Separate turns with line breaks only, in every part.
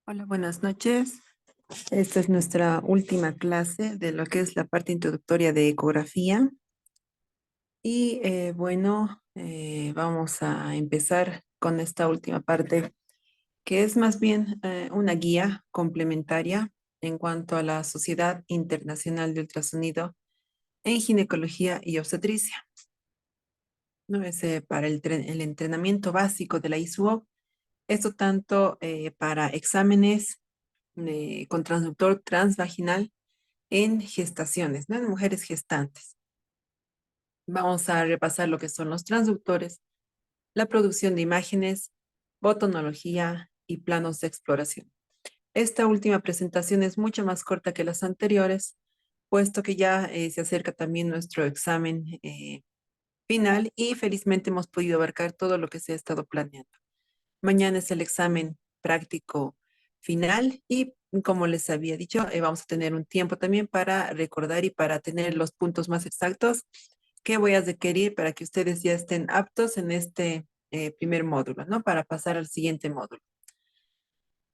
Hola, buenas noches. Esta es nuestra última clase de lo que es la parte introductoria de ecografía. Y vamos a empezar con esta última parte, que es más bien una guía complementaria en cuanto a la Sociedad Internacional de Ultrasonido en Ginecología y Obstetricia. ¿No? Es para el entrenamiento básico de la ISUO. Esto tanto para exámenes con transductor transvaginal en gestaciones, ¿no? En mujeres gestantes. Vamos a repasar lo que son los transductores, la producción de imágenes, botonología y planos de exploración. Esta última presentación es mucho más corta que las anteriores, puesto que ya se acerca también nuestro examen final y felizmente hemos podido abarcar todo lo que se ha estado planeando. Mañana es el examen práctico final y como les había dicho, vamos a tener un tiempo también para recordar y para tener los puntos más exactos que voy a requerir para que ustedes ya estén aptos en este primer módulo, ¿no? Para pasar al siguiente módulo.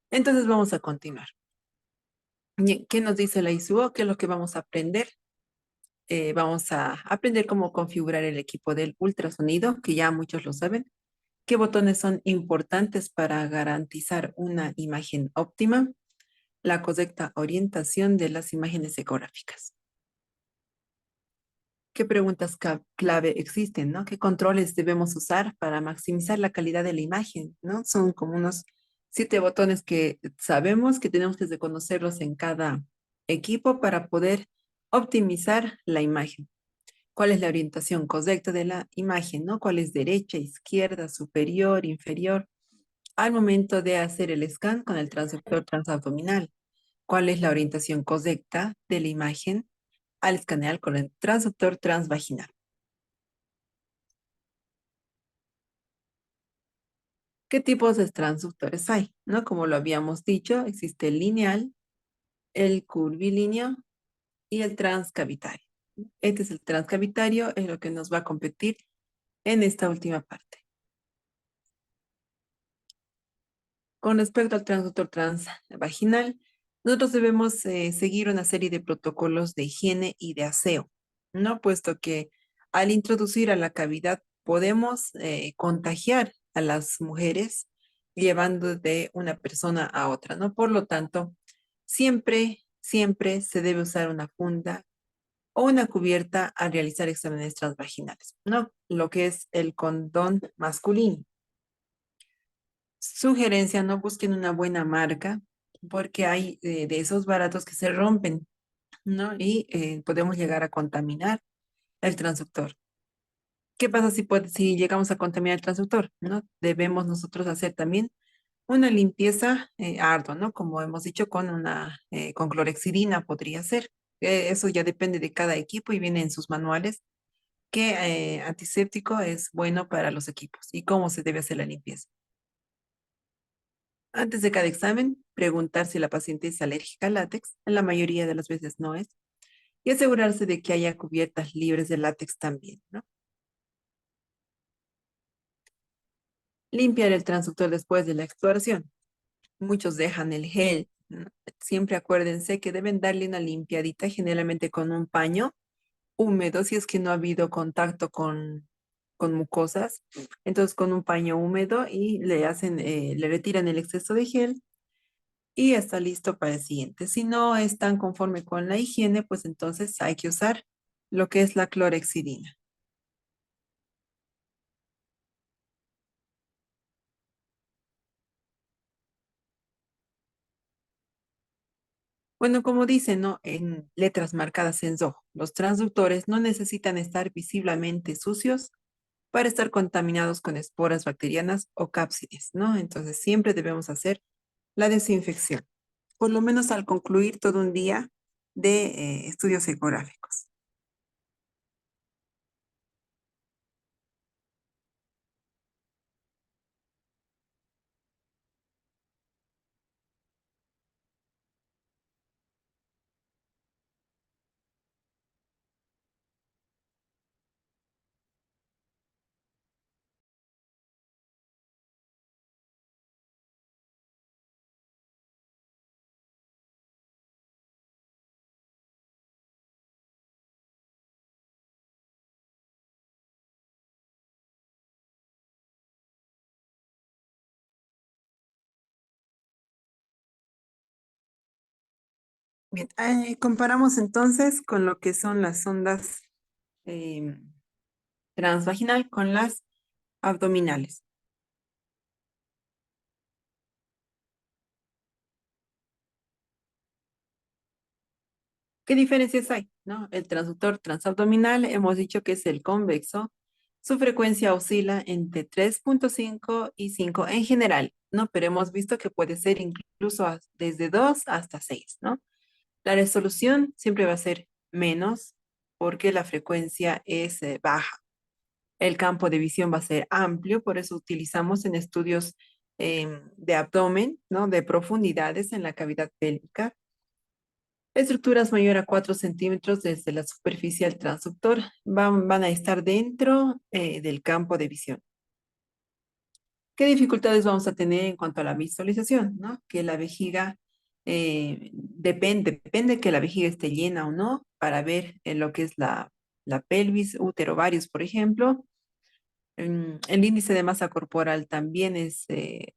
Entonces vamos a continuar. ¿Qué nos dice la ISUO? ¿Qué es lo que vamos a aprender? Vamos a aprender cómo configurar el equipo del ultrasonido, que ya muchos lo saben. ¿Qué botones son importantes para garantizar una imagen óptima? La correcta orientación de las imágenes ecográficas. ¿Qué preguntas clave existen, ¿no? ¿Qué controles debemos usar para maximizar la calidad de la imagen, ¿no? Son como unos 7 botones que sabemos que tenemos que reconocerlos en cada equipo para poder optimizar la imagen. ¿Cuál es la orientación correcta de la imagen, ¿no? ¿Cuál es derecha, izquierda, superior, inferior? Al momento de hacer el scan con el transductor transabdominal, ¿cuál es la orientación correcta de la imagen al escanear con el transductor transvaginal? ¿Qué tipos de transductores hay? ¿No? Como lo habíamos dicho, existe el lineal, el curvilíneo y el transcavitario. Este es el transcavitario, es lo que nos va a competir en esta última parte. Con respecto al transductor transvaginal, nosotros debemos seguir una serie de protocolos de higiene y de aseo, ¿no? Puesto que al introducir a la cavidad podemos contagiar a las mujeres llevando de una persona a otra, ¿no? Por lo tanto, siempre se debe usar una funda o una cubierta al realizar exámenes transvaginales, ¿no? Lo que es el condón masculino. Sugerencia, no busquen una buena marca porque hay de esos baratos que se rompen, ¿no? Y podemos llegar a contaminar el transductor. ¿Qué pasa si llegamos a contaminar el transductor? ¿No? Debemos nosotros hacer también una limpieza ardua, ¿no? Como hemos dicho, con clorexidina podría ser. Eso ya depende de cada equipo y viene en sus manuales qué antiséptico es bueno para los equipos y cómo se debe hacer la limpieza. Antes de cada examen, preguntar si la paciente es alérgica al látex, en la mayoría de las veces no es, y asegurarse de que haya cubiertas libres de látex también, ¿no? Limpiar el transductor después de la exploración. Muchos dejan el gel, ¿no? Siempre acuérdense que deben darle una limpiadita, generalmente con un paño húmedo, si es que no ha habido contacto con mucosas. Entonces, con un paño húmedo y le retiran el exceso de gel y está listo para el siguiente. Si no están conforme con la higiene, pues entonces hay que usar lo que es la clorexidina. Bueno, como dice, ¿no? En letras marcadas en rojo, los transductores no necesitan estar visiblemente sucios para estar contaminados con esporas bacterianas o cápsides, ¿no? Entonces siempre debemos hacer la desinfección, por lo menos al concluir todo un día de estudios ecográficos. Bien, comparamos entonces con lo que son las ondas em, transvaginal con las abdominales. ¿Qué diferencias hay? ¿No? El transductor transabdominal hemos dicho que es el convexo. Su frecuencia oscila entre 3,5 y 5 en general, ¿no? Pero hemos visto que puede ser incluso desde 2 hasta 6, ¿no? La resolución siempre va a ser menos porque la frecuencia es baja. El campo de visión va a ser amplio, por eso utilizamos en estudios de abdomen, ¿no? De profundidades en la cavidad pélvica. Estructuras mayor a 4 centímetros desde la superficie al transductor van a estar dentro del campo de visión. ¿Qué dificultades vamos a tener en cuanto a la visualización? ¿No? Que la vejiga depende que la vejiga esté llena o no para ver lo que es la pelvis, útero, ovarios, por ejemplo. El índice de masa corporal también es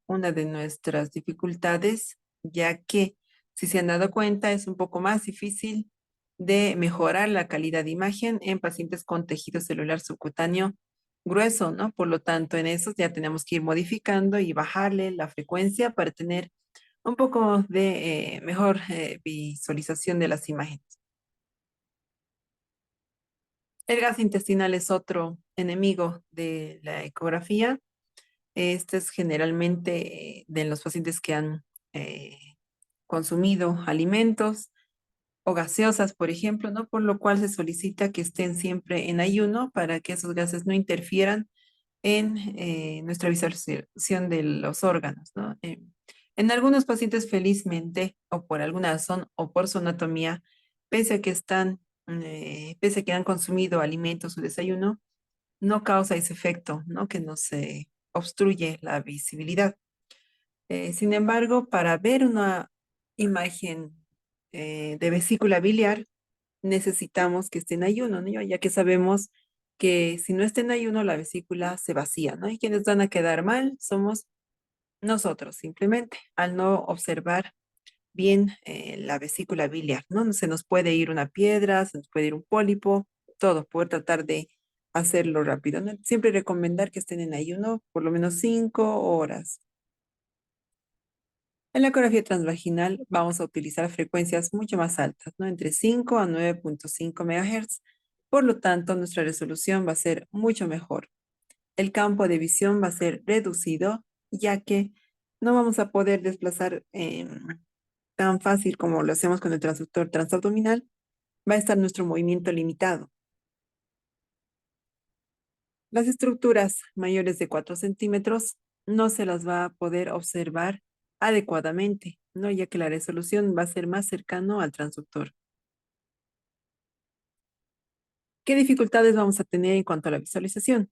una de nuestras dificultades, ya que, si se han dado cuenta, es un poco más difícil de mejorar la calidad de imagen en pacientes con tejido celular subcutáneo grueso, ¿no? Por lo tanto, en esos ya tenemos que ir modificando y bajarle la frecuencia para tener un poco de mejor visualización de las imágenes. El gas intestinal es otro enemigo de la ecografía. Este es generalmente de los pacientes que han eh, consumido alimentos o gaseosas, por ejemplo, ¿no? Por lo cual se solicita que estén siempre en ayuno para que esos gases no interfieran en nuestra visualización de los órganos, ¿no? En algunos pacientes, felizmente, o por alguna razón, o por su anatomía, pese a que pese a que han consumido alimentos o desayuno, no causa ese efecto, ¿no? Que nos obstruye la visibilidad. Sin embargo, para ver una imagen de vesícula biliar, necesitamos que esté en ayuno, ¿no? Ya que sabemos que si no está en ayuno, la vesícula se vacía, ¿no? Y quienes van a quedar mal somos nosotros, simplemente, al no observar bien la vesícula biliar, ¿no? Se nos puede ir una piedra, se nos puede ir un pólipo, todo, poder tratar de hacerlo rápido, ¿no? Siempre recomendar que estén en ayuno por lo menos 5 horas. En la ecografía transvaginal vamos a utilizar frecuencias mucho más altas, ¿no? Entre 5 a 9,5 MHz. Por lo tanto, nuestra resolución va a ser mucho mejor. El campo de visión va a ser reducido, ya que no vamos a poder desplazar tan fácil como lo hacemos con el transductor transabdominal. Va a estar nuestro movimiento limitado. Las estructuras mayores de 4 centímetros no se las va a poder observar adecuadamente, ¿no? Ya que la resolución va a ser más cercano al transductor. ¿Qué dificultades vamos a tener en cuanto a la visualización?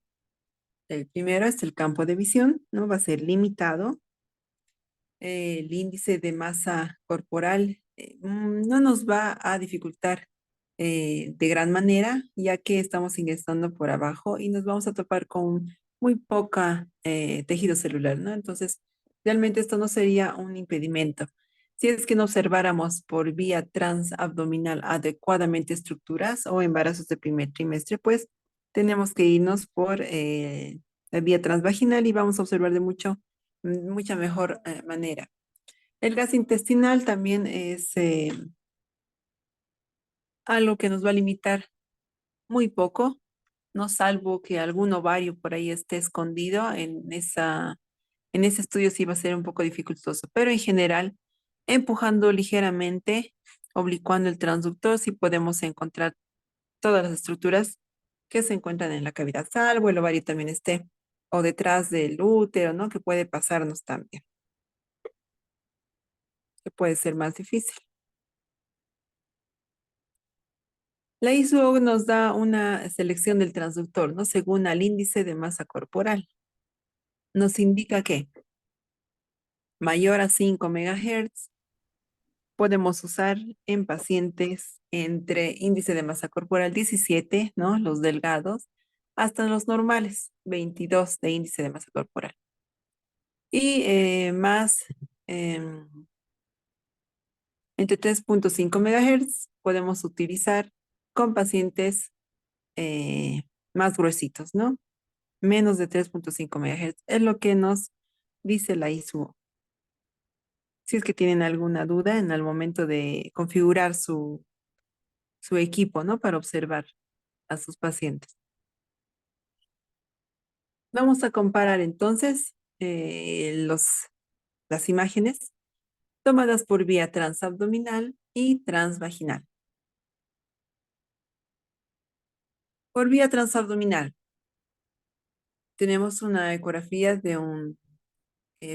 El primero es el campo de visión, ¿no? Va a ser limitado. El índice de masa corporal no nos va a dificultar de gran manera, ya que estamos ingresando por abajo y nos vamos a topar con muy poca tejido celular, ¿no? Entonces, realmente esto no sería un impedimento. Si es que no observáramos por vía transabdominal adecuadamente estructuras o embarazos de primer trimestre, pues tenemos que irnos por la vía transvaginal y vamos a observar de mucha mejor manera. El gas intestinal también es algo que nos va a limitar muy poco, no salvo que algún ovario por ahí esté escondido en ese estudio sí va a ser un poco dificultoso, pero en general, empujando ligeramente, oblicuando el transductor, sí podemos encontrar todas las estructuras que se encuentran en la cavidad, salvo el ovario también esté o detrás del útero, ¿no? Que puede pasarnos también, que puede ser más difícil. La ISO nos da una selección del transductor, ¿no? Según al índice de masa corporal. Nos indica que mayor a 5 MHz podemos usar en pacientes entre índice de masa corporal 17, ¿no? Los delgados, hasta los normales, 22 de índice de masa corporal. Y más en Entre 3.5 MHz podemos utilizar con pacientes más gruesitos, ¿no? Menos de 3.5 MHz es lo que nos dice la ISO. Si es que tienen alguna duda en el momento de configurar su equipo, ¿no? Para observar a sus pacientes. Vamos a comparar entonces las imágenes tomadas por vía transabdominal y transvaginal. Por vía transabdominal, tenemos una ecografía de un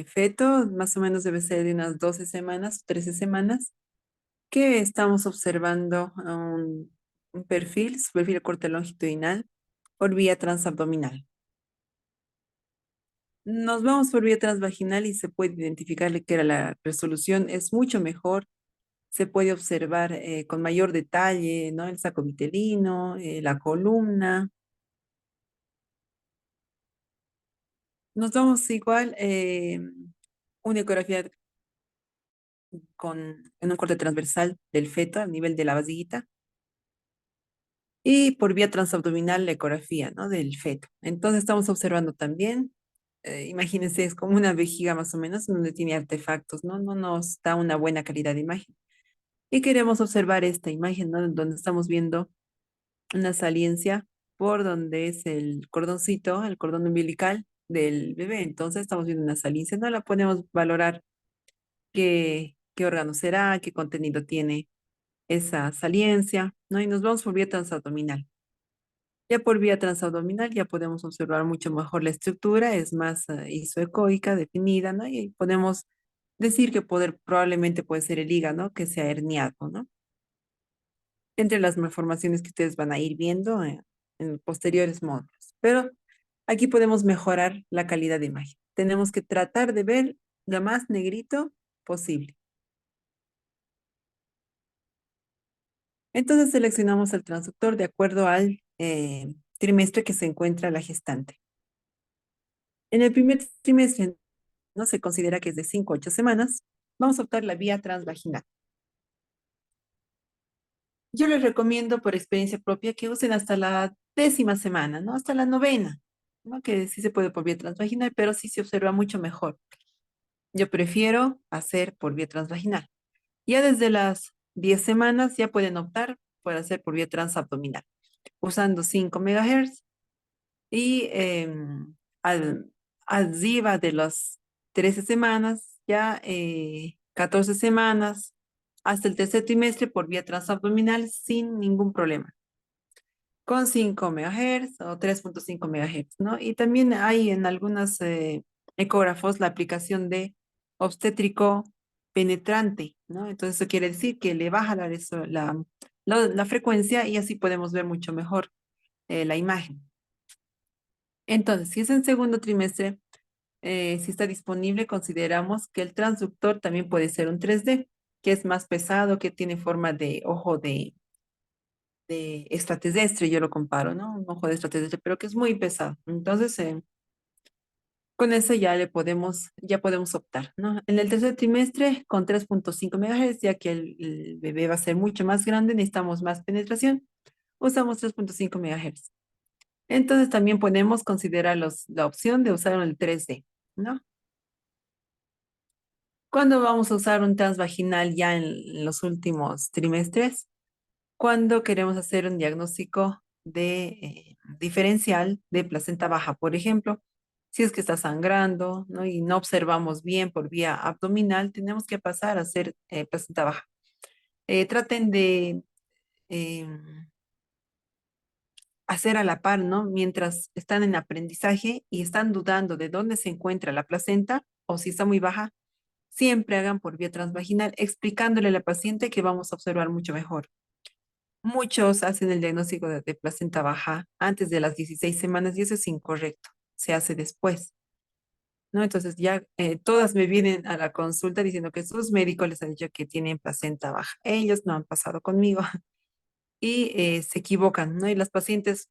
feto, más o menos debe ser de unas 12 semanas, 13 semanas, que estamos observando un perfil, su perfil de corte longitudinal, por vía transabdominal. Nos vamos por vía transvaginal y se puede identificarle que la resolución es mucho mejor. Se puede observar con mayor detalle, ¿no? El saco vitelino, la columna. Nos vamos igual una ecografía en un corte transversal del feto a nivel de la vasillita y por vía transabdominal la ecografía, ¿no? Del feto. Entonces estamos observando también, imagínense, es como una vejiga más o menos donde tiene artefactos, ¿no? No nos da una buena calidad de imagen. Y queremos observar esta imagen, ¿no? Donde estamos viendo una saliencia por donde es el cordoncito, el cordón umbilical del bebé. Entonces estamos viendo una saliencia, no la podemos valorar qué órgano será, qué contenido tiene esa saliencia, ¿no? Y nos vamos por vía transabdominal. Ya por vía transabdominal ya podemos observar mucho mejor la estructura, es más isoecoica, definida, ¿no? Y podemos decir que probablemente puede ser el hígado que se ha herniado, ¿no? Entre las malformaciones que ustedes van a ir viendo en posteriores módulos. Pero aquí podemos mejorar la calidad de imagen. Tenemos que tratar de ver lo más negrito posible. Entonces seleccionamos el transductor de acuerdo al trimestre que se encuentra la gestante. En el primer trimestre no se considera que es de 5 a 8 semanas. Vamos a optar la vía transvaginal. Yo les recomiendo por experiencia propia que usen hasta la 10ª semana, ¿no? Hasta la 9ª, ¿no? Que sí se puede por vía transvaginal, pero sí se observa mucho mejor. Yo prefiero hacer por vía transvaginal. Ya desde las 10 semanas ya pueden optar por hacer por vía transabdominal, usando 5 MHz y arriba de las 13 semanas, ya 14 semanas, hasta el tercer trimestre por vía transabdominal sin ningún problema, con 5 MHz o 3.5 MHz, ¿no? Y también hay en algunos ecógrafos la aplicación de obstétrico penetrante, ¿no? Entonces eso quiere decir que le baja la frecuencia y así podemos ver mucho mejor la imagen. Entonces, si es en segundo trimestre, si está disponible, consideramos que el transductor también puede ser un 3D, que es más pesado, que tiene forma de ojo de extraterrestre, yo lo comparo, ¿no? Un ojo de extraterrestre, pero que es muy pesado. Entonces, con eso ya podemos optar, ¿no? En el tercer trimestre, con 3.5 MHz, ya que el bebé va a ser mucho más grande, necesitamos más penetración, usamos 3.5 MHz. Entonces, también podemos considerar la opción de usar el 3D, ¿no? ¿Cuándo vamos a usar un transvaginal ya en los últimos trimestres? Cuando queremos hacer un diagnóstico de diferencial de placenta baja, por ejemplo, si es que está sangrando, ¿no? Y no observamos bien por vía abdominal, tenemos que pasar a hacer placenta baja. Traten de eh, hacer a la par, ¿no? Mientras están en aprendizaje y están dudando de dónde se encuentra la placenta o si está muy baja, siempre hagan por vía transvaginal, explicándole a la paciente que vamos a observar mucho mejor. Muchos hacen el diagnóstico de placenta baja antes de las 16 semanas y eso es incorrecto. Se hace después, ¿no? Entonces ya todas me vienen a la consulta diciendo que sus médicos les han dicho que tienen placenta baja. Ellos no han pasado conmigo y se equivocan, ¿no? Y las pacientes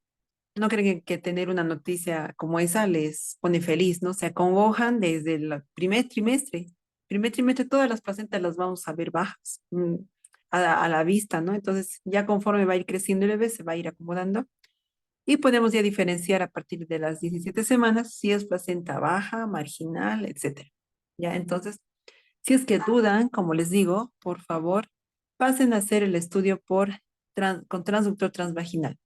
no creen que tener una noticia como esa les pone feliz, ¿no? Se acongojan desde el primer trimestre. primer trimestre todas las placentas las vamos a ver bajas a la vista, ¿no? Entonces, ya conforme va a ir creciendo el bebé, se va a ir acomodando y podemos ya diferenciar a partir de las 17 semanas si es placenta baja, marginal, etcétera. Ya, entonces, si es que dudan, como les digo, por favor, pasen a hacer el estudio con transductor transvaginal.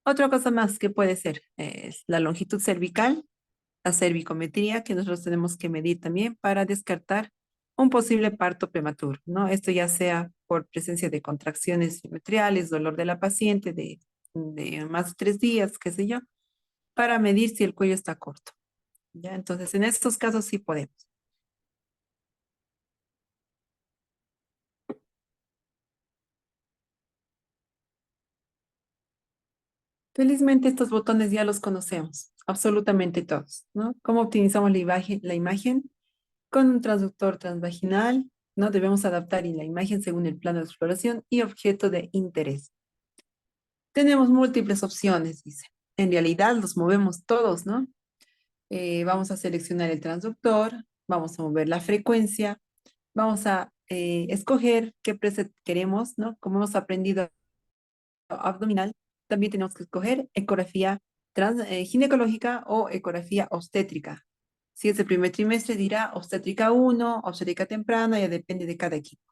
Otra cosa más que puede ser es la longitud cervical, la cervicometría, que nosotros tenemos que medir también para descartar un posible parto prematuro, ¿no? Esto ya sea por presencia de contracciones endometriales, dolor de la paciente de más de 3 días, qué sé yo, para medir si el cuello está corto, ¿ya? Entonces, en estos casos sí podemos. Felizmente estos botones ya los conocemos, absolutamente todos, ¿no? ¿Cómo optimizamos la imagen? Con un transductor transvaginal, ¿no? Debemos adaptar la imagen según el plano de exploración y objeto de interés. Tenemos múltiples opciones, dice. En realidad los movemos todos, ¿no? Vamos a seleccionar el transductor, vamos a mover la frecuencia, vamos a escoger qué preset queremos, ¿no? Como hemos aprendido abdominal, también tenemos que escoger ecografía ginecológica o ecografía obstétrica. Si es el primer trimestre, dirá obstétrica 1, obstétrica temprana, ya depende de cada equipo.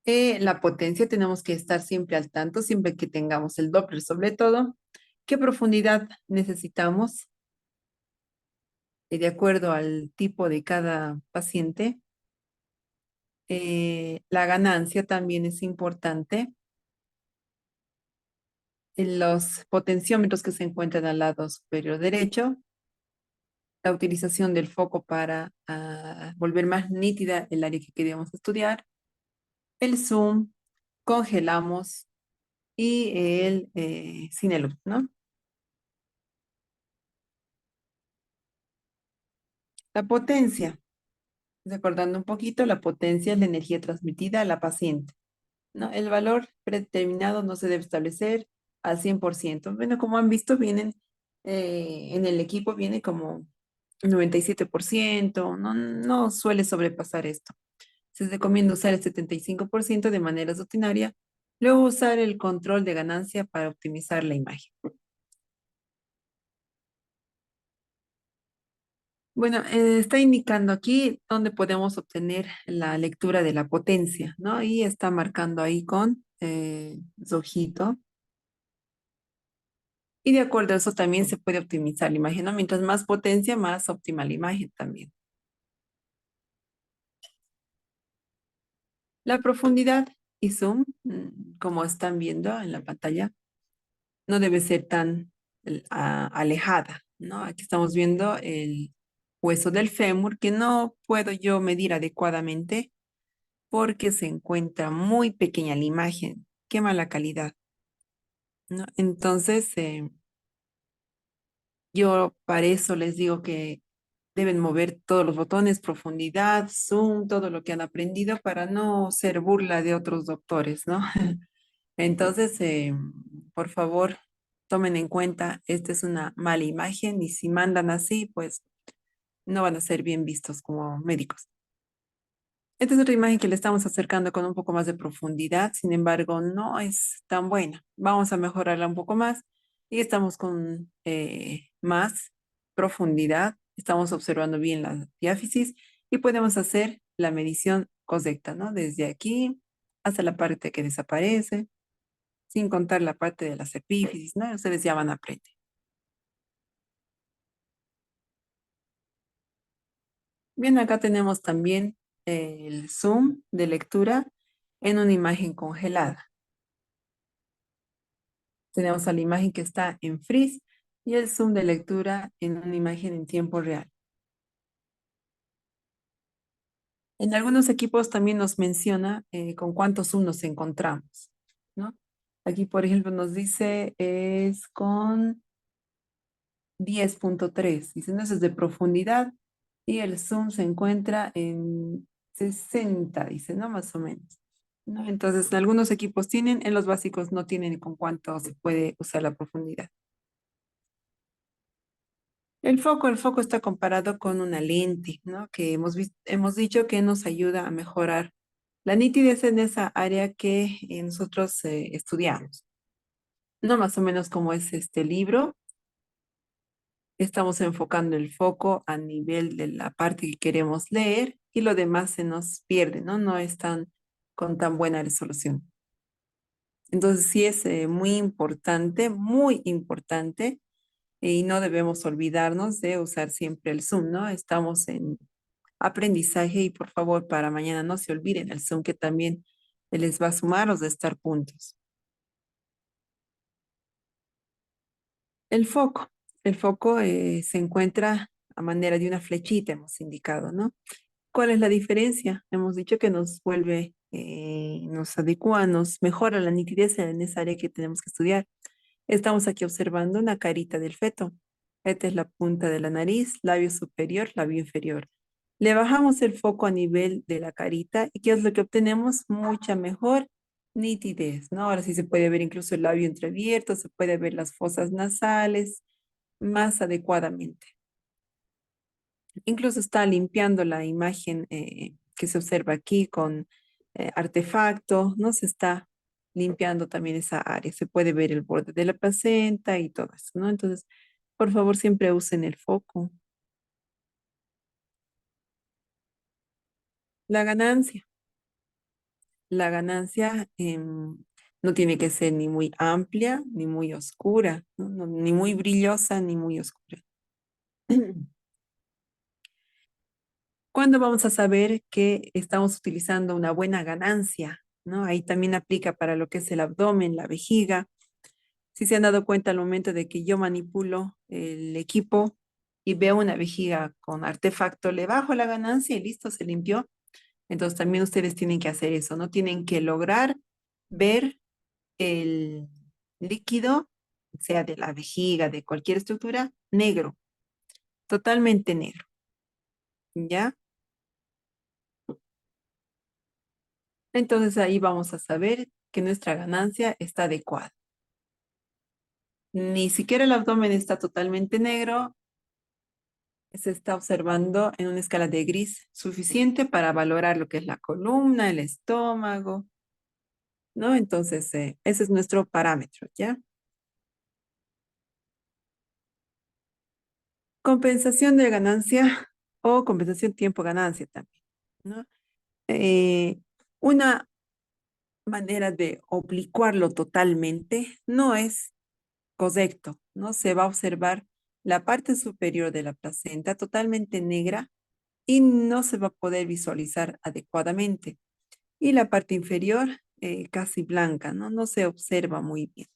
La potencia tenemos que estar siempre al tanto, siempre que tengamos el Doppler sobre todo. ¿Qué profundidad necesitamos de acuerdo al tipo de cada paciente? La ganancia también es importante. Los potenciómetros que se encuentran al lado superior derecho, la utilización del foco para volver más nítida el área que queríamos estudiar, el zoom, congelamos y el Cinelux, ¿no? La potencia, recordando un poquito, la potencia es la energía transmitida a la paciente, ¿no? El valor predeterminado no se debe establecer al 100%. Bueno, como han visto, vienen en el equipo, viene como 97%, no, no suele sobrepasar esto. Se recomienda usar el 75% de manera rutinaria, luego usar el control de ganancia para optimizar la imagen. Bueno, está indicando aquí dónde podemos obtener la lectura de la potencia, ¿no? Y está marcando ahí con su ojito. Y de acuerdo a eso también se puede optimizar la imagen, ¿no? Mientras más potencia, más óptima la imagen también. La profundidad y zoom, como están viendo en la pantalla, no debe ser tan alejada, ¿no? Aquí estamos viendo el hueso del fémur que no puedo yo medir adecuadamente porque se encuentra muy pequeña la imagen. Qué mala calidad, ¿no? Entonces, yo para eso les digo que deben mover todos los botones, profundidad, zoom, todo lo que han aprendido para no ser burla de otros doctores, ¿no? Entonces, por favor, tomen en cuenta, esta es una mala imagen y si mandan así, pues no van a ser bien vistos como médicos. Esta es otra imagen que le estamos acercando con un poco más de profundidad, sin embargo, no es tan buena. Vamos a mejorarla un poco más y estamos con más profundidad. Estamos observando bien la diáfisis y podemos hacer la medición correcta, ¿no? Desde aquí hasta la parte que desaparece, sin contar la parte de las epífisis, ¿no? Ustedes ya van a aprender. Bien, acá tenemos también el zoom de lectura en una imagen congelada. Tenemos a la imagen que está en freeze y el zoom de lectura en una imagen en tiempo real. En algunos equipos también nos menciona con cuántos zoom nos encontramos, ¿no? Aquí, por ejemplo, nos dice es con 10.3. Dice, no, eso es de profundidad y el zoom se encuentra en 60, dice, ¿no? Más o menos, ¿no? Entonces, en algunos equipos tienen, en los básicos no tienen con cuánto se puede usar la profundidad. El foco está comparado con una lente, ¿no? Que hemos dicho que nos ayuda a mejorar la nitidez en esa área que nosotros estudiamos. No más o menos como es este libro, estamos enfocando el foco a nivel de la parte que queremos leer y lo demás se nos pierde, ¿no? No están con tan buena resolución. Entonces sí es muy importante y no debemos olvidarnos de usar siempre el Zoom, ¿no? Estamos en aprendizaje y por favor para mañana no se olviden el Zoom que también les va a sumar los de estar puntos. El foco. El foco se encuentra a manera de una flechita, hemos indicado, ¿no? ¿Cuál es la diferencia? Hemos dicho que nos vuelve, nos adecua, nos mejora la nitidez en esa área que tenemos que estudiar. Estamos aquí observando una carita del feto. Esta es la punta de la nariz, labio superior, labio inferior. Le bajamos el foco a nivel de la carita y ¿qué es lo que obtenemos? Mucha mejor nitidez, ¿no? Ahora sí se puede ver incluso el labio entreabierto, se puede ver las fosas nasales más adecuadamente. Incluso está limpiando la imagen que se observa aquí con artefacto, ¿no? Se está limpiando también esa área. Se puede ver el borde de la placenta y todo eso, ¿no? Entonces, por favor, siempre usen el foco. La ganancia. La ganancia no tiene que ser ni muy amplia ni muy oscura, ¿no? Ni muy brillosa ni muy oscura. ¿Cuándo vamos a saber que estamos utilizando una buena ganancia? ¿No? Ahí también aplica para lo que es el abdomen, la vejiga. Si se han dado cuenta al momento de que yo manipulo el equipo y veo una vejiga con artefacto, le bajo la ganancia y listo, se limpió. Entonces también ustedes tienen que hacer eso, ¿no? Tienen que lograr ver el líquido, sea de la vejiga, de cualquier estructura, negro, totalmente negro, ¿ya? Entonces ahí vamos a saber que nuestra ganancia está adecuada. Ni siquiera el abdomen está totalmente negro, se está observando en una escala de gris suficiente para valorar lo que es la columna, el estómago, ¿no? Entonces, ese es nuestro parámetro, ¿ya? Compensación de ganancia o compensación tiempo-ganancia también, ¿no? Eh, una manera de oblicuarlo totalmente no es correcto, ¿no? Se va a observar la parte superior de la placenta totalmente negra y no se va a poder visualizar adecuadamente. Y la parte inferior casi blanca, ¿no? No se observa muy bien.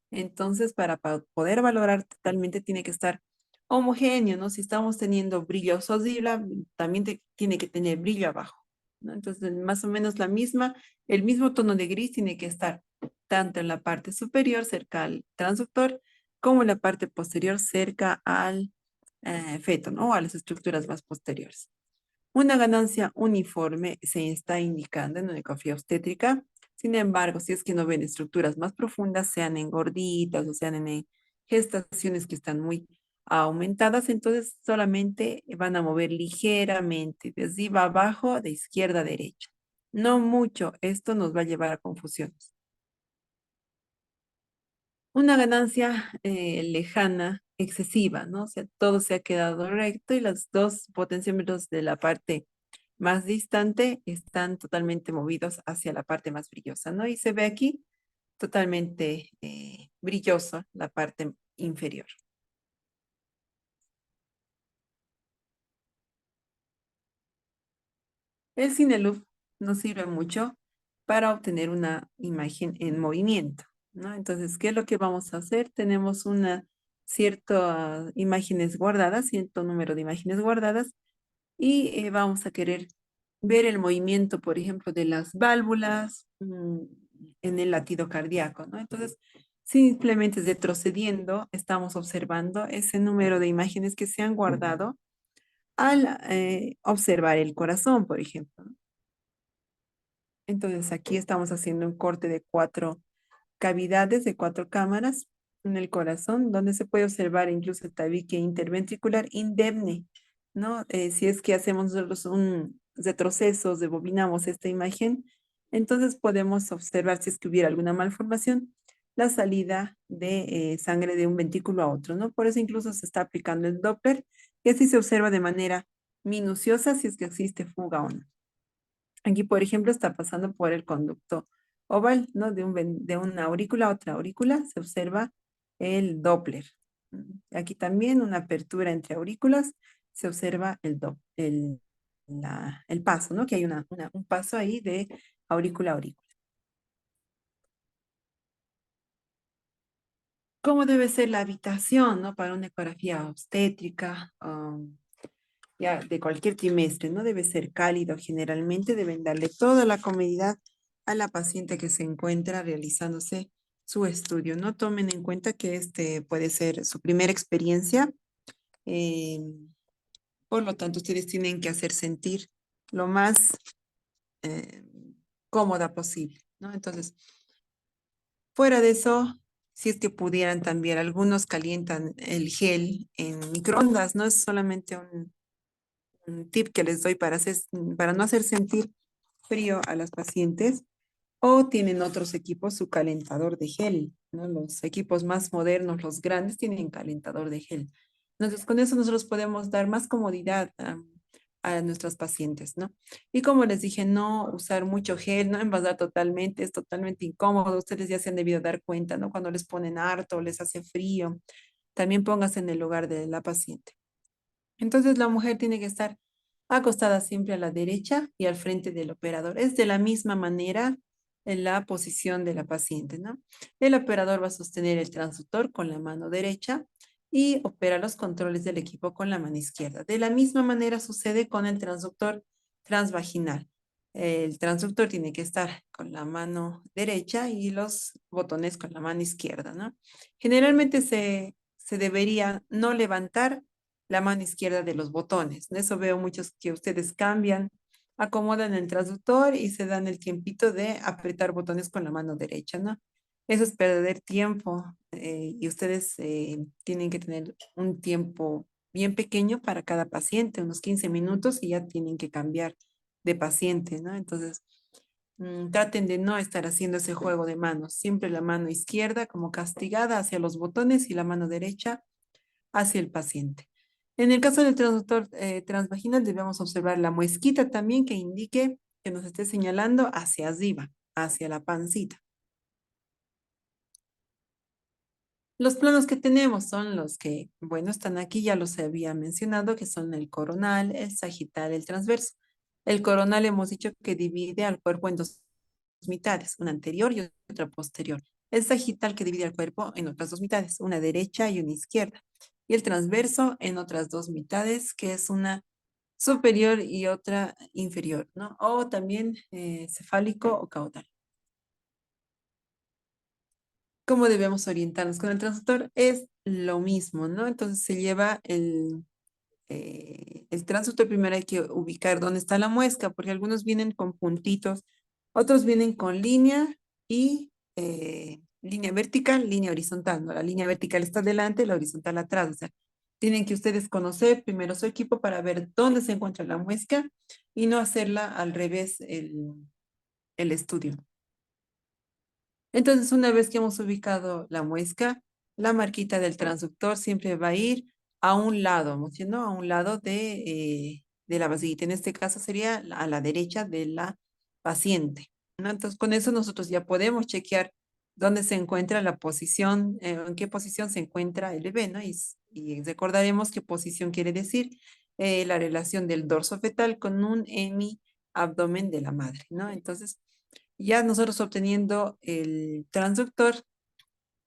Entonces, para poder valorar totalmente tiene que estar homogéneo, ¿no? Si estamos teniendo brillo arriba, también tiene que tener brillo abajo, ¿no? Entonces, más o menos el mismo tono de gris tiene que estar tanto en la parte superior, cerca al transductor, como en la parte posterior, cerca al feto, ¿no? O a las estructuras más posteriores. Una ganancia uniforme se está indicando en una ecografía obstétrica. Sin embargo, si es que no ven estructuras más profundas, sean en gorditas o sean en gestaciones que están muy aumentadas, entonces solamente van a mover ligeramente de arriba a abajo, de izquierda a derecha. No mucho, esto nos va a llevar a confusiones. Una ganancia lejana, excesiva, ¿no? O sea, todo se ha quedado recto y los dos potenciómetros de la parte más distante están totalmente movidos hacia la parte más brillosa, ¿no? Y se ve aquí totalmente brilloso la parte inferior. El Cineluf nos sirve mucho para obtener una imagen en movimiento, ¿no? Entonces, ¿qué es lo que vamos a hacer? Tenemos una cierta imágenes guardadas, cierto número de imágenes guardadas y vamos a querer ver el movimiento, por ejemplo, de las válvulas en el latido cardíaco, ¿no? Entonces, simplemente retrocediendo, estamos observando ese número de imágenes que se han guardado al observar el corazón, por ejemplo, ¿no? Entonces, aquí estamos haciendo un corte de 4 cavidades, de 4 cámaras. en el corazón, donde se puede observar incluso el tabique interventricular indemne, ¿no? Si es que hacemos nosotros un retroceso, rebobinamos esta imagen, entonces podemos observar si es que hubiera alguna malformación, la salida de sangre de un ventrículo a otro, ¿no? Por eso incluso se está aplicando el Doppler y así se observa de manera minuciosa si es que existe fuga o no. Aquí, por ejemplo, está pasando por el conducto oval, ¿no? De una aurícula a otra aurícula se observa el Doppler. Aquí también una apertura entre aurículas, se observa el paso, ¿no? Que hay un paso ahí de aurícula a aurícula. ¿Cómo debe ser la habitación, ¿no? Para una ecografía obstétrica? Ya de cualquier trimestre, ¿no? Debe ser cálido generalmente, deben darle toda la comodidad a la paciente que se encuentra realizándose su estudio. No tomen en cuenta que este puede ser su primera experiencia, eh, por lo tanto ustedes tienen que hacer sentir lo más eh, cómoda posible, ¿no? Entonces, fuera de eso, si es que pudieran también, algunos calientan el gel en microondas, no es solamente un tip que les doy para no hacer sentir frío a las pacientes, o tienen otros equipos su calentador de gel, ¿no? Los equipos más modernos, los grandes, tienen calentador de gel. Entonces, con eso nosotros podemos dar más comodidad a nuestras pacientes, ¿no? Y como les dije, no usar mucho gel, no envasar totalmente, es totalmente incómodo. Ustedes ya se han debido dar cuenta, ¿no? Cuando les ponen harto, les hace frío. También póngase en el lugar de la paciente. Entonces la mujer tiene que estar acostada siempre a la derecha y al frente del operador. Es de la misma manera en la posición de la paciente, ¿no? El operador va a sostener el transductor con la mano derecha y opera los controles del equipo con la mano izquierda. De la misma manera sucede con el transductor transvaginal. El transductor tiene que estar con la mano derecha y los botones con la mano izquierda, ¿no? Generalmente se debería no levantar la mano izquierda de los botones. En eso veo muchos que ustedes cambian, acomodan el transductor y se dan el tiempito de apretar botones con la mano derecha, ¿no? Eso es perder tiempo y ustedes tienen que tener un tiempo bien pequeño para cada paciente, unos 15 minutos y ya tienen que cambiar de paciente, ¿no? Entonces, traten de no estar haciendo ese juego de manos. Siempre la mano izquierda como castigada hacia los botones y la mano derecha hacia el paciente. En el caso del transductor transvaginal debemos observar la muesquita también que indique que nos esté señalando hacia arriba, hacia la pancita. Los planos que tenemos son los que, bueno, están aquí, ya los había mencionado, que son el coronal, el sagital, el transverso. El coronal hemos dicho que divide al cuerpo en dos mitades, una anterior y otra posterior. El sagital que divide al cuerpo en otras dos mitades, una derecha y una izquierda. Y el transverso en otras dos mitades, que es una superior y otra inferior, ¿no? O también cefálico o caudal. ¿Cómo debemos orientarnos con el transductor? Es lo mismo, ¿no? Entonces se lleva el transductor. Primero hay que ubicar dónde está la muesca, porque algunos vienen con puntitos, otros vienen con línea y línea vertical, línea horizontal, ¿no? La línea vertical está delante, la horizontal atrás. O sea, tienen que ustedes conocer primero su equipo para ver dónde se encuentra la muesca y no hacerla al revés el estudio. Entonces, una vez que hemos ubicado la muesca, la marquita del transductor siempre va a ir a un lado, ¿no? ¿Entiendo? A un lado de la vasijita. En este caso sería a la derecha de la paciente, ¿no? Entonces, con eso nosotros ya podemos chequear dónde se encuentra la posición, en qué posición se encuentra el bebé, ¿no? Y recordaremos qué posición quiere decir la relación del dorso fetal con un hemi-abdomen de la madre, ¿no? Entonces, ya nosotros obteniendo el transductor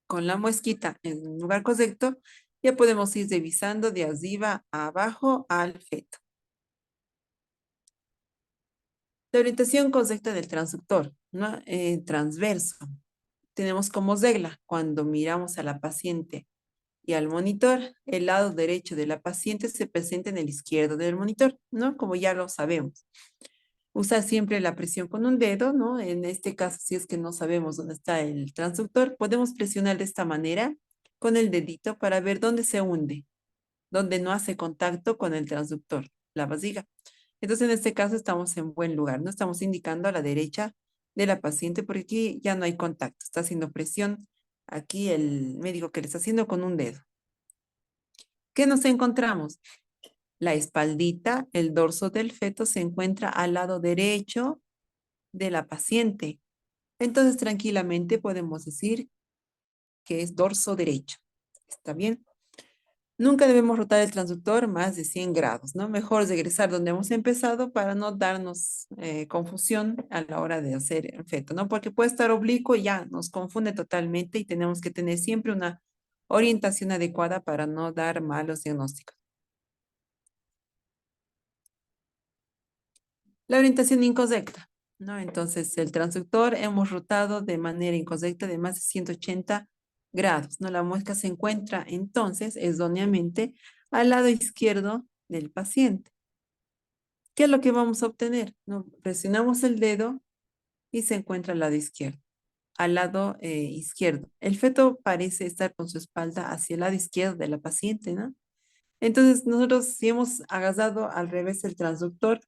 con la muesquita en un lugar correcto, ya podemos ir revisando de arriba a abajo al feto. La orientación correcta del transductor, ¿no? Transverso. Tenemos como regla, cuando miramos a la paciente y al monitor, el lado derecho de la paciente se presenta en el izquierdo del monitor, ¿no? Como ya lo sabemos. Usar siempre la presión con un dedo, ¿no? En este caso, si es que no sabemos dónde está el transductor, podemos presionar de esta manera con el dedito para ver dónde se hunde, dónde no hace contacto con el transductor, la vasija. Entonces, en este caso estamos en buen lugar, no estamos indicando a la derecha de la paciente porque aquí ya no hay contacto, está haciendo presión aquí el médico que le está haciendo con un dedo. ¿Qué nos encontramos? La espaldita, el dorso del feto se encuentra al lado derecho de la paciente. Entonces, tranquilamente podemos decir que es dorso derecho. ¿Está bien? Nunca debemos rotar el transductor más de 100 grados, ¿no? Mejor regresar donde hemos empezado para no darnos confusión a la hora de hacer el feto, ¿no? Porque puede estar oblicuo y ya nos confunde totalmente y tenemos que tener siempre una orientación adecuada para no dar malos diagnósticos. La orientación incorrecta, ¿no? Entonces, el transductor hemos rotado de manera incorrecta de más de 180 grados, ¿no? La muesca se encuentra entonces erróneamente al lado izquierdo del paciente. ¿Qué es lo que vamos a obtener? ¿No? Presionamos el dedo y se encuentra al lado izquierdo. Al lado izquierdo. El feto parece estar con su espalda hacia el lado izquierdo de la paciente, ¿no? Entonces, nosotros si hemos agarrado al revés el transductor,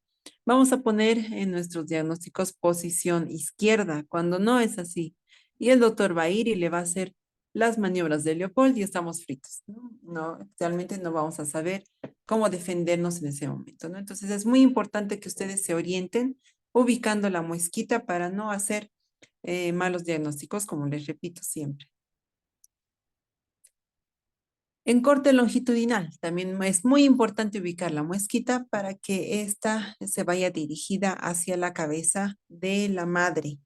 vamos a poner en nuestros diagnósticos posición izquierda, cuando no es así. Y el doctor va a ir y le va a hacer las maniobras de Leopold y estamos fritos, ¿no? No, realmente no vamos a saber cómo defendernos en ese momento, ¿no? Entonces, es muy importante que ustedes se orienten ubicando la muesquita para no hacer malos diagnósticos, como les repito siempre. En corte longitudinal, también es muy importante ubicar la muesquita para que ésta se vaya dirigida hacia la cabeza de la madre.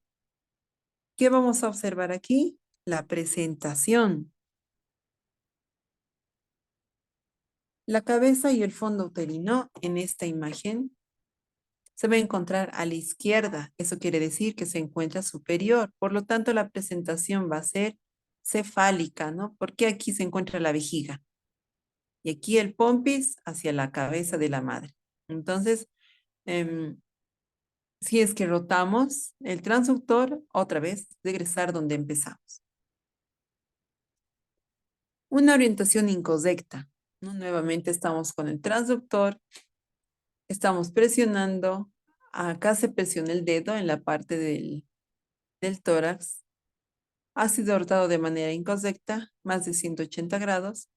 ¿Qué vamos a observar aquí? La presentación. La cabeza y el fondo uterino en esta imagen se va a encontrar a la izquierda. Eso quiere decir que se encuentra superior. Por lo tanto, la presentación va a ser cefálica, ¿no? Porque aquí se encuentra la vejiga. Y aquí el pompis hacia la cabeza de la madre. Entonces, si es que rotamos el transductor, otra vez regresar donde empezamos. Una orientación incorrecta, ¿no? Nuevamente estamos con el transductor, estamos presionando, acá se presiona el dedo en la parte del tórax, ha sido rotado de manera incorrecta, más de 180 grados,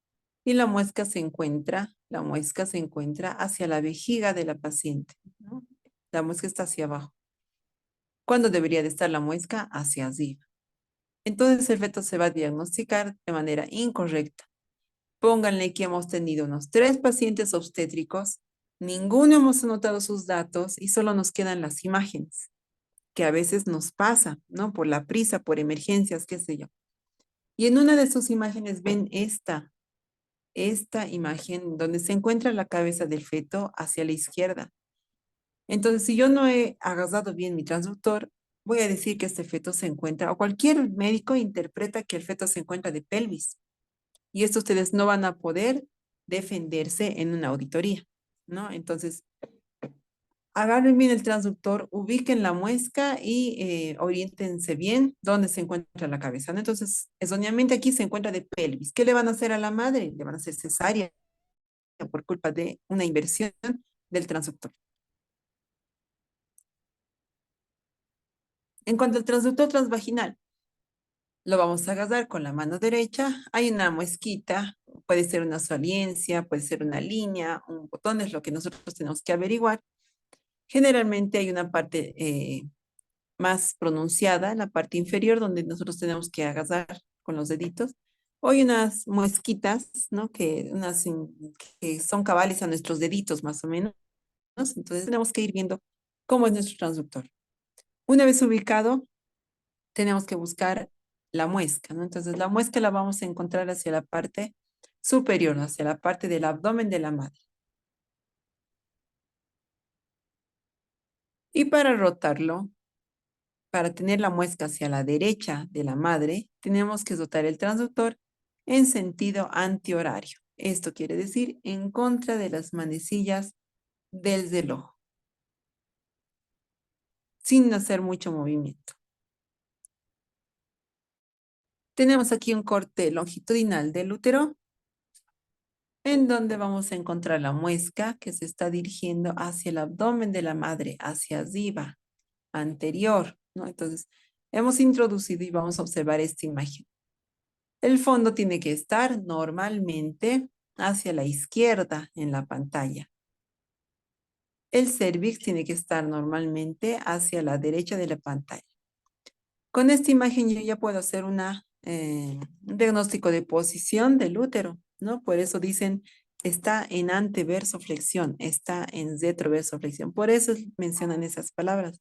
y la muesca se encuentra hacia la vejiga de la paciente, ¿no? La muesca está hacia abajo. ¿Cuándo debería de estar la muesca? Hacia arriba. Entonces el feto se va a diagnosticar de manera incorrecta. Pónganle que hemos tenido unos 3 pacientes obstétricos, ninguno hemos anotado sus datos y solo nos quedan las imágenes, que a veces nos pasa, ¿no? Por la prisa, por emergencias, qué sé yo. Y en una de sus imágenes ven esta imagen donde se encuentra la cabeza del feto hacia la izquierda. Entonces, si yo no he agarrado bien mi transductor, voy a decir que este feto se encuentra, o cualquier médico interpreta que el feto se encuentra de pelvis. Y esto ustedes no van a poder defenderse en una auditoría, ¿no? Entonces, agarren bien el transductor, ubiquen la muesca y oriéntense bien dónde se encuentra la cabeza, ¿no? Entonces, erróneamente aquí se encuentra de pelvis. ¿Qué le van a hacer a la madre? Le van a hacer cesárea por culpa de una inversión del transductor. En cuanto al transductor transvaginal, lo vamos a agarrar con la mano derecha. Hay una muesquita, puede ser una soliencia, puede ser una línea, un botón, es lo que nosotros tenemos que averiguar. Generalmente hay una parte más pronunciada, en la parte inferior, donde nosotros tenemos que agarrar con los deditos. O hay unas muesquitas, ¿no? Que son cabales a nuestros deditos, más o menos. Entonces tenemos que ir viendo cómo es nuestro transductor. Una vez ubicado, tenemos que buscar la muesca, ¿no? Entonces la muesca la vamos a encontrar hacia la parte superior, hacia la parte del abdomen de la madre. Y para rotarlo, para tener la muesca hacia la derecha de la madre, tenemos que rotar el transductor en sentido antihorario. Esto quiere decir en contra de las manecillas del reloj, sin hacer mucho movimiento. Tenemos aquí un corte longitudinal del útero, en donde vamos a encontrar la muesca que se está dirigiendo hacia el abdomen de la madre, hacia arriba, anterior, ¿no? Entonces, hemos introducido y vamos a observar esta imagen. El fondo tiene que estar normalmente hacia la izquierda en la pantalla. El cérvix tiene que estar normalmente hacia la derecha de la pantalla. Con esta imagen yo ya puedo hacer un diagnóstico de posición del útero, ¿no? Por eso dicen, está en anteverso flexión, está en retroverso flexión. Por eso mencionan esas palabras.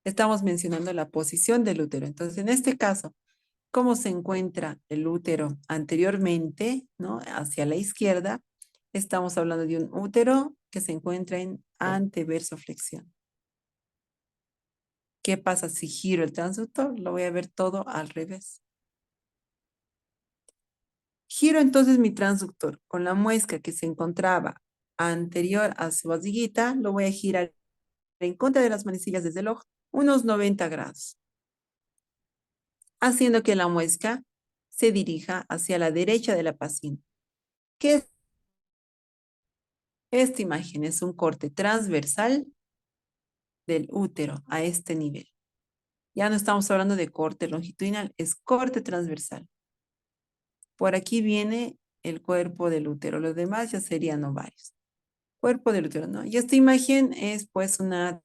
Estamos mencionando la posición del útero. Entonces, en este caso, ¿cómo se encuentra el útero anteriormente, ¿no? Hacia la izquierda? Estamos hablando de un útero que se encuentra en anteverso flexión. ¿Qué pasa si giro el transductor? Lo voy a ver todo al revés. Giro entonces mi transductor con la muesca que se encontraba anterior a su vasiguita, lo voy a girar en contra de las manecillas desde el ojo, unos 90 grados, haciendo que la muesca se dirija hacia la derecha de la paciente. ¿Qué es esta imagen? Es un corte transversal del útero a este nivel. Ya no estamos hablando de corte longitudinal, es corte transversal. Por aquí viene el cuerpo del útero, los demás ya serían ovarios. Cuerpo del útero, ¿no? Y esta imagen es pues una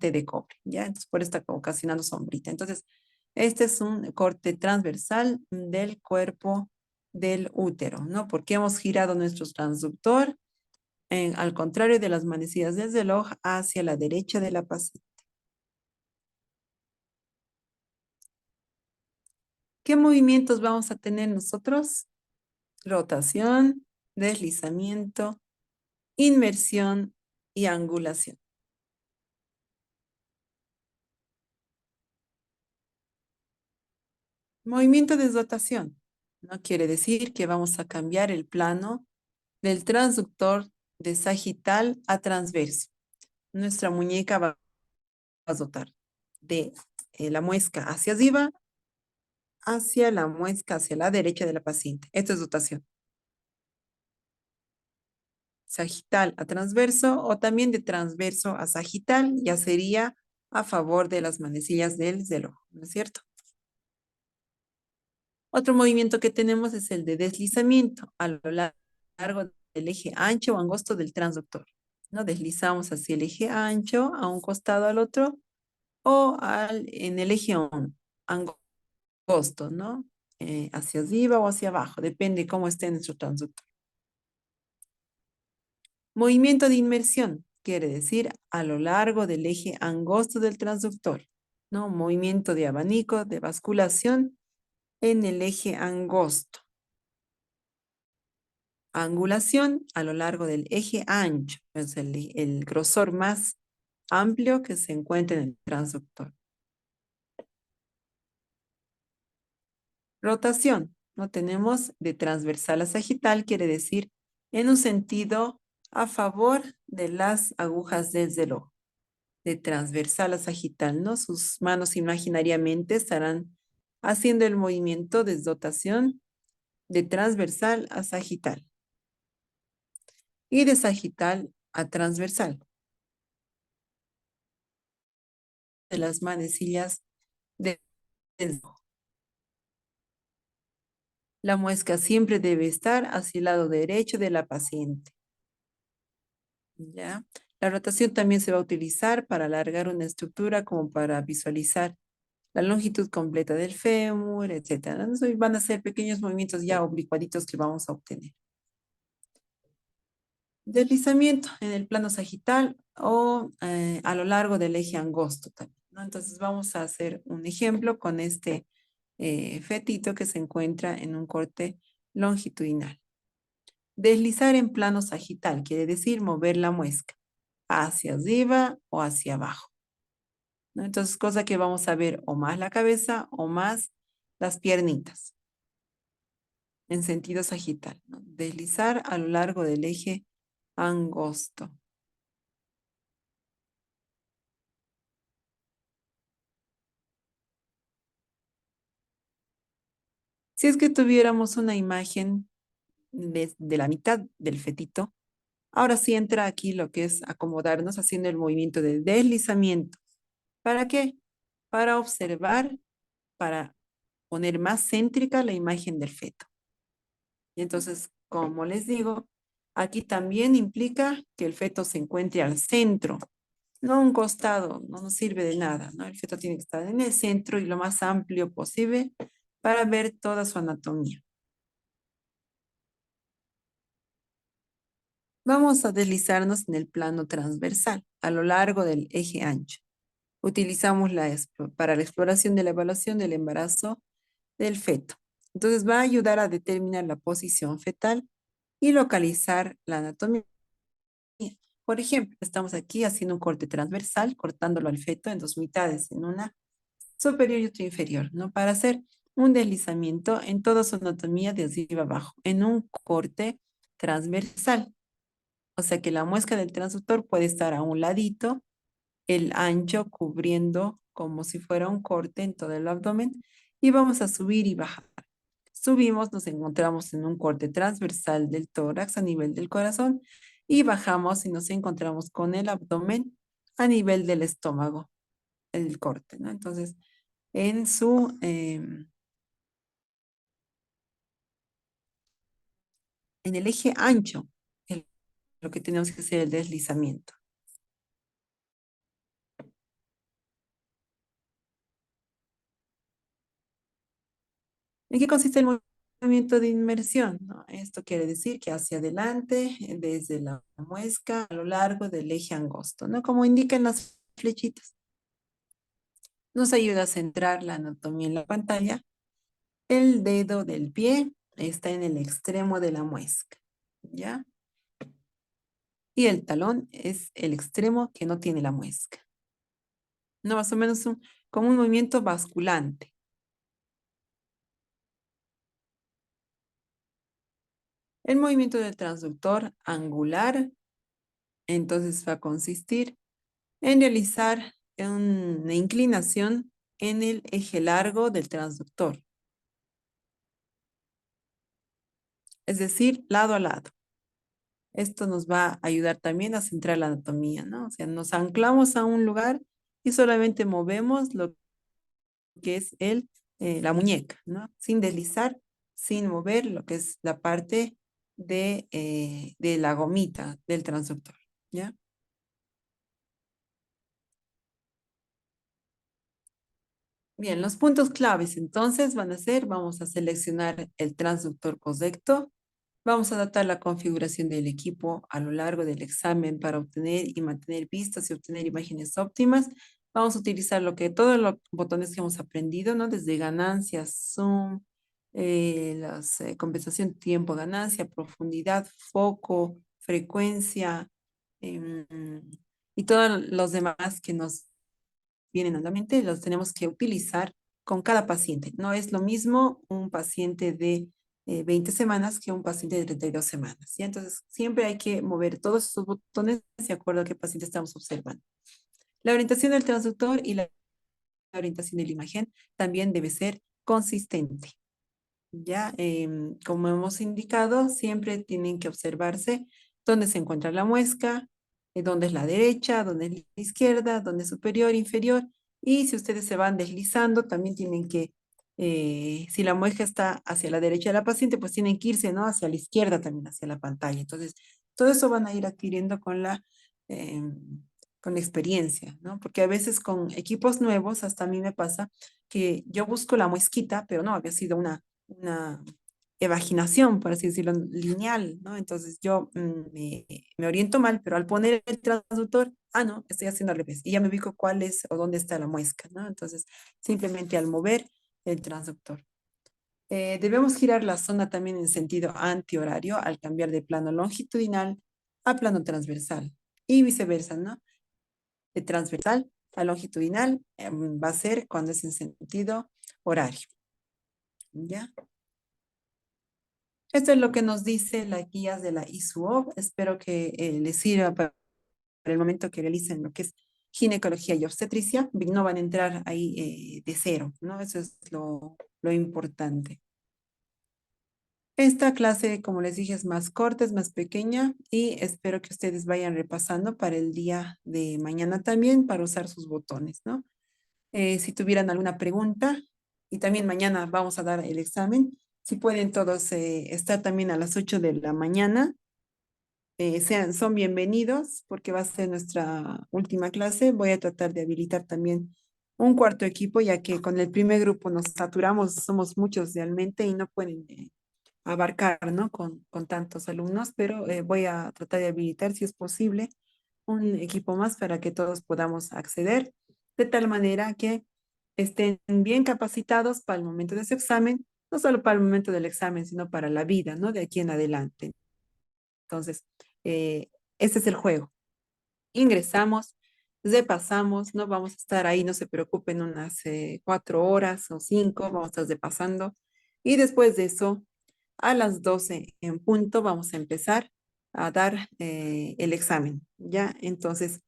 T de cobre, ¿ya? Entonces por esta ocasionando sombrita. Entonces, este es un corte transversal del cuerpo del útero, ¿no? Porque hemos girado nuestro transductor al contrario de las manecillas del reloj hacia la derecha de la paciente. ¿Qué movimientos vamos a tener nosotros? Rotación, deslizamiento, inmersión y angulación. Movimiento de rotación. No quiere decir que vamos a cambiar el plano del transductor de sagital a transverso. Nuestra muñeca va a rotar de la muesca hacia arriba hacia la muesca hacia la derecha de la paciente. Esto es rotación. Sagital a transverso o también de transverso a sagital, ya sería a favor de las manecillas del reloj, ¿no es cierto? Otro movimiento que tenemos es el de deslizamiento a lo largo del eje ancho o angosto del transductor, ¿no? Deslizamos hacia el eje ancho, a un costado al otro, o en el eje angosto, ¿no? Hacia arriba o hacia abajo, depende cómo esté nuestro transductor. Movimiento de inmersión, quiere decir a lo largo del eje angosto del transductor, ¿no? Movimiento de abanico, de basculación en el eje angosto. Angulación a lo largo del eje ancho, es el grosor más amplio que se encuentra en el transductor. Rotación, ¿no? Tenemos de transversal a sagital, quiere decir en un sentido a favor de las agujas del reloj. De transversal a sagital, ¿no? Sus manos imaginariamente estarán haciendo el movimiento de rotación de transversal a sagital y de sagital a transversal. De las manecillas del reloj. La muesca siempre debe estar hacia el lado derecho de la paciente. ¿Ya? La rotación también se va a utilizar para alargar una estructura como para visualizar la longitud completa del fémur, etcétera. Entonces, van a ser pequeños movimientos ya oblicuaditos que vamos a obtener. Deslizamiento en el plano sagital o a lo largo del eje angosto también, ¿no? Entonces vamos a hacer un ejemplo con este fetito que se encuentra en un corte longitudinal. Deslizar en plano sagital quiere decir mover la muesca hacia arriba o hacia abajo, ¿no? Entonces, cosa que vamos a ver o más la cabeza o más las piernitas en sentido sagital, ¿no? Deslizar a lo largo del eje angosto. Si es que tuviéramos una imagen de la mitad del fetito, ahora sí entra aquí lo que es acomodarnos haciendo el movimiento de deslizamiento. ¿Para qué? Para observar, para poner más céntrica la imagen del feto. Y entonces, como les digo, aquí también implica que el feto se encuentre al centro, no a un costado, no nos sirve de nada, ¿no? El feto tiene que estar en el centro y lo más amplio posible para ver toda su anatomía. Vamos a deslizarnos en el plano transversal a lo largo del eje ancho. Utilizamos para la exploración de la evaluación del embarazo del feto. Entonces va a ayudar a determinar la posición fetal y localizar la anatomía. Por ejemplo, estamos aquí haciendo un corte transversal, cortándolo al feto en dos mitades, en una superior y otra inferior, ¿no? Para hacer un deslizamiento en toda su anatomía de arriba abajo, en un corte transversal. O sea que la muesca del transductor puede estar a un ladito, el ancho cubriendo como si fuera un corte en todo el abdomen, y vamos a subir y bajar. Subimos, nos encontramos en un corte transversal del tórax a nivel del corazón y bajamos y nos encontramos con el abdomen a nivel del estómago, el corte, ¿no? Entonces, en en el eje ancho, es lo que tenemos que hacer el deslizamiento. ¿En qué consiste el movimiento de inmersión? ¿No? Esto quiere decir que hacia adelante, desde la muesca a lo largo del eje angosto, ¿no? Como indican las flechitas. Nos ayuda a centrar la anatomía en la pantalla. El dedo del pie está en el extremo de la muesca, ¿ya? Y el talón es el extremo que no tiene la muesca. No, más o menos como un movimiento basculante. El movimiento del transductor angular, entonces va a consistir en realizar una inclinación en el eje largo del transductor, es decir, lado a lado. Esto nos va a ayudar también a centrar la anatomía, ¿no? O sea, nos anclamos a un lugar y solamente movemos lo que es la muñeca, ¿no? Sin deslizar, sin mover lo que es la parte de la gomita del transductor, ¿ya? Bien, los puntos claves entonces van a ser, vamos a seleccionar el transductor correcto, vamos a adaptar la configuración del equipo a lo largo del examen para obtener y mantener vistas y obtener imágenes óptimas. Vamos a utilizar todos los botones que hemos aprendido, ¿no? Desde ganancias, zoom, compensación tiempo, ganancia, profundidad, foco, frecuencia, em, y todos los demás que nos vienen a la mente, los tenemos que utilizar con cada paciente. No es lo mismo un paciente de 20 semanas que un paciente de 32 semanas. ¿Sí? Entonces, siempre hay que mover todos esos botones de acuerdo a qué paciente estamos observando. La orientación del transductor y la orientación de la imagen también debe ser consistente. Ya, como hemos indicado, siempre tienen que observarse dónde se encuentra la muesca, dónde es la derecha, dónde es la izquierda, dónde es superior, inferior. Y si ustedes se van deslizando, también tienen que, si la muesca está hacia la derecha de la paciente, pues tienen que irse, ¿no? Hacia la izquierda también, hacia la pantalla. Entonces, todo eso van a ir adquiriendo con la experiencia, ¿no? Porque a veces con equipos nuevos, hasta a mí me pasa que yo busco la muesquita, pero no, había sido una evaginación, por así decirlo, lineal, ¿no? Entonces yo me oriento mal, pero al poner el transductor, no, estoy haciendo al revés y ya me ubico cuál es o dónde está la muesca, ¿no? Entonces, simplemente al mover el transductor. Debemos girar la zona también en sentido antihorario al cambiar de plano longitudinal a plano transversal y viceversa, ¿no? De transversal a longitudinal va a ser cuando es en sentido horario, ¿ya? Esto es lo que nos dice las guías de la ISUOB. Espero que les sirva para el momento que realicen lo que es ginecología y obstetricia. No van a entrar ahí de cero, ¿no? Eso es lo importante. Esta clase, como les dije, es más corta, es más pequeña y espero que ustedes vayan repasando para el día de mañana también para usar sus botones, ¿no? Si tuvieran alguna pregunta y también mañana vamos a dar el examen, si pueden todos estar también a las 8 de la mañana, son bienvenidos porque va a ser nuestra última clase. Voy a tratar de habilitar también un cuarto equipo, ya que con el primer grupo nos saturamos, somos muchos realmente y no pueden abarcar, ¿no? Con tantos alumnos, pero voy a tratar de habilitar, si es posible, un equipo más para que todos podamos acceder, de tal manera que estén bien capacitados para el momento de su examen, no solo para el momento del examen, sino para la vida, ¿no? De aquí en adelante. Entonces, este es el juego. Ingresamos, repasamos, no vamos a estar ahí, no se preocupen, unas 4 horas o 5, vamos a estar repasando. Y después de eso, a las 12 en punto, vamos a empezar a dar el examen, ¿ya? Entonces,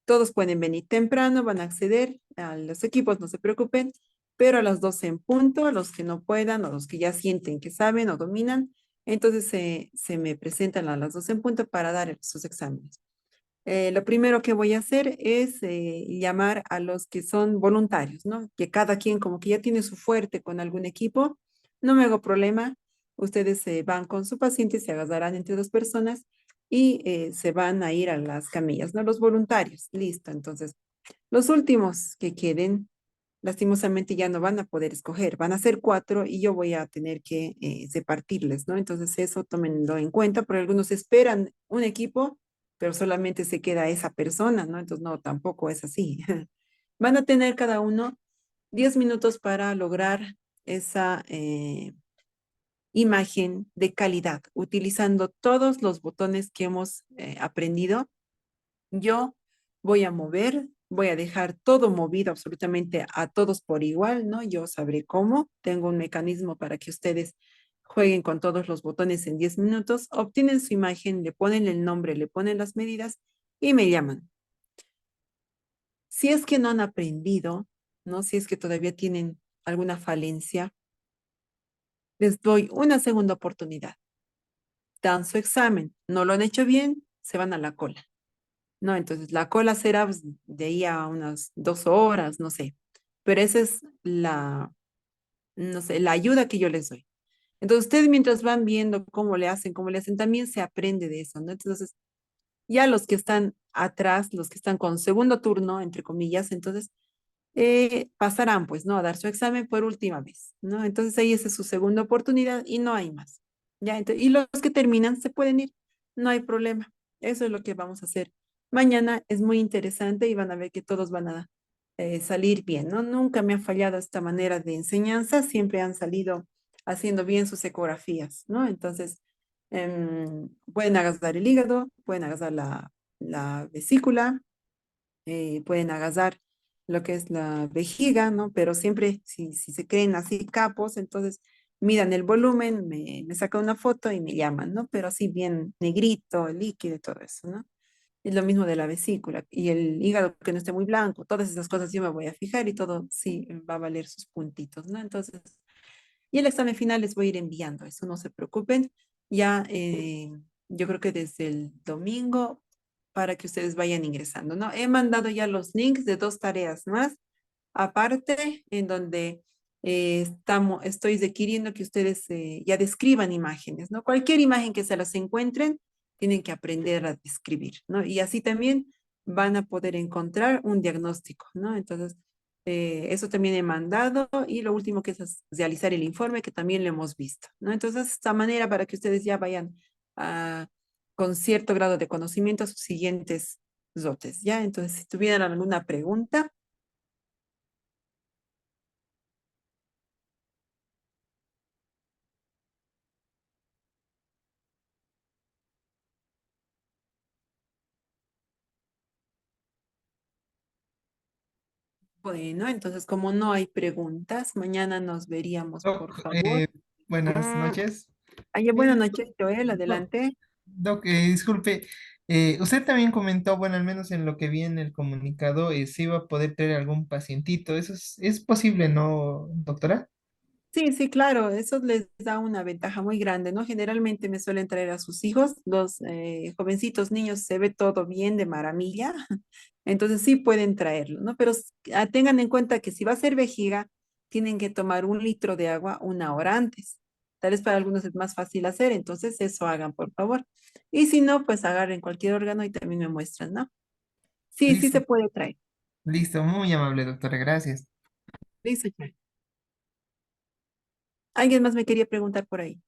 todos pueden venir temprano, van a acceder a los equipos, no se preocupen, pero a las 12 en punto, a los que no puedan o los que ya sienten que saben o dominan, entonces se me presentan a las 12 en punto para dar sus exámenes. Lo primero que voy a hacer es llamar a los que son voluntarios, ¿no? Que cada quien como que ya tiene su fuerte con algún equipo, no me hago problema, ustedes van con su paciente, se agarrarán entre dos personas y se van a ir a las camillas, ¿no? Los voluntarios, listo. Entonces, los últimos que queden, lastimosamente ya no van a poder escoger, van a ser 4 y yo voy a tener que repartirles, ¿no? Entonces eso tómenlo en cuenta, porque algunos esperan un equipo, pero solamente se queda esa persona, ¿no? Entonces no, tampoco es así. Van a tener cada uno 10 minutos para lograr esa imagen de calidad, utilizando todos los botones que hemos aprendido. Yo voy a mover, voy a dejar todo movido absolutamente a todos por igual, ¿no? Yo sabré cómo. Tengo un mecanismo para que ustedes jueguen con todos los botones en 10 minutos, obtienen su imagen, le ponen el nombre, le ponen las medidas y me llaman. Si es que no han aprendido, ¿no? Si es que todavía tienen alguna falencia, les doy una segunda oportunidad. Dan su examen, no lo han hecho bien, se van a la cola. No, entonces la cola será pues, de ahí a unas 2 horas, no sé. Pero esa es la, no sé, la ayuda que yo les doy. Entonces ustedes mientras van viendo cómo le hacen, también se aprende de eso, ¿no? Entonces ya los que están atrás, los que están con segundo turno, entre comillas, entonces pasarán pues, ¿no? A dar su examen por última vez, ¿no? Entonces ahí esa es su segunda oportunidad y no hay más. Ya, entonces, y los que terminan se pueden ir, no hay problema. Eso es lo que vamos a hacer. Mañana es muy interesante y van a ver que todos van a salir bien, ¿no? Nunca me ha fallado esta manera de enseñanza, siempre han salido haciendo bien sus ecografías, ¿no? Entonces, pueden agasar el hígado, pueden agasar la vesícula, pueden agasar lo que es la vejiga, ¿no? Pero siempre, si se creen así capos, entonces miran el volumen, me sacan una foto y me llaman, ¿no? Pero así bien negrito, líquido y todo eso, ¿no? Es lo mismo de la vesícula y el hígado que no esté muy blanco, todas esas cosas yo me voy a fijar y todo sí va a valer sus puntitos, ¿no? Entonces, y el examen final les voy a ir enviando, eso no se preocupen. Ya yo creo que desde el domingo para que ustedes vayan ingresando, ¿no? He mandado ya los links de 2 tareas más, aparte, en donde estoy requiriendo que ustedes ya describan imágenes, ¿no? Cualquier imagen que se las encuentren, tienen que aprender a describir, ¿no? Y así también van a poder encontrar un diagnóstico, ¿no? Entonces, eso también he mandado y lo último que es realizar el informe que también lo hemos visto, ¿no? Entonces, de esta manera para que ustedes ya vayan a con cierto grado de conocimiento a sus siguientes dotes, ¿ya? Entonces, si tuvieran alguna pregunta, bueno, entonces como no hay preguntas, mañana nos veríamos, por
Doc,
favor.
buenas
Mm,
noches.
buenas
Eh,
noches, Joel,
Doc,
adelante.
Doc, disculpe, usted también comentó, bueno, al menos en lo que vi en el comunicado, se iba a poder traer algún pacientito. Eso es posible, ¿no, doctora?
Sí, sí, claro, eso les da una ventaja muy grande, ¿no? Generalmente me suelen traer a sus hijos, los jovencitos niños, se ve todo bien de maravilla, entonces sí pueden traerlo, ¿no? Pero tengan en cuenta que si va a ser vejiga, tienen que tomar 1 litro de agua 1 hora antes. Tal vez para algunos es más fácil hacer, entonces eso hagan, por favor. Y si no, pues agarren cualquier órgano y también me muestran, ¿no? Sí, sí
Listo,
se puede traer.
listo, muy amable, doctora, gracias.
Listo, ya. ¿Alguien más me quería preguntar por ahí?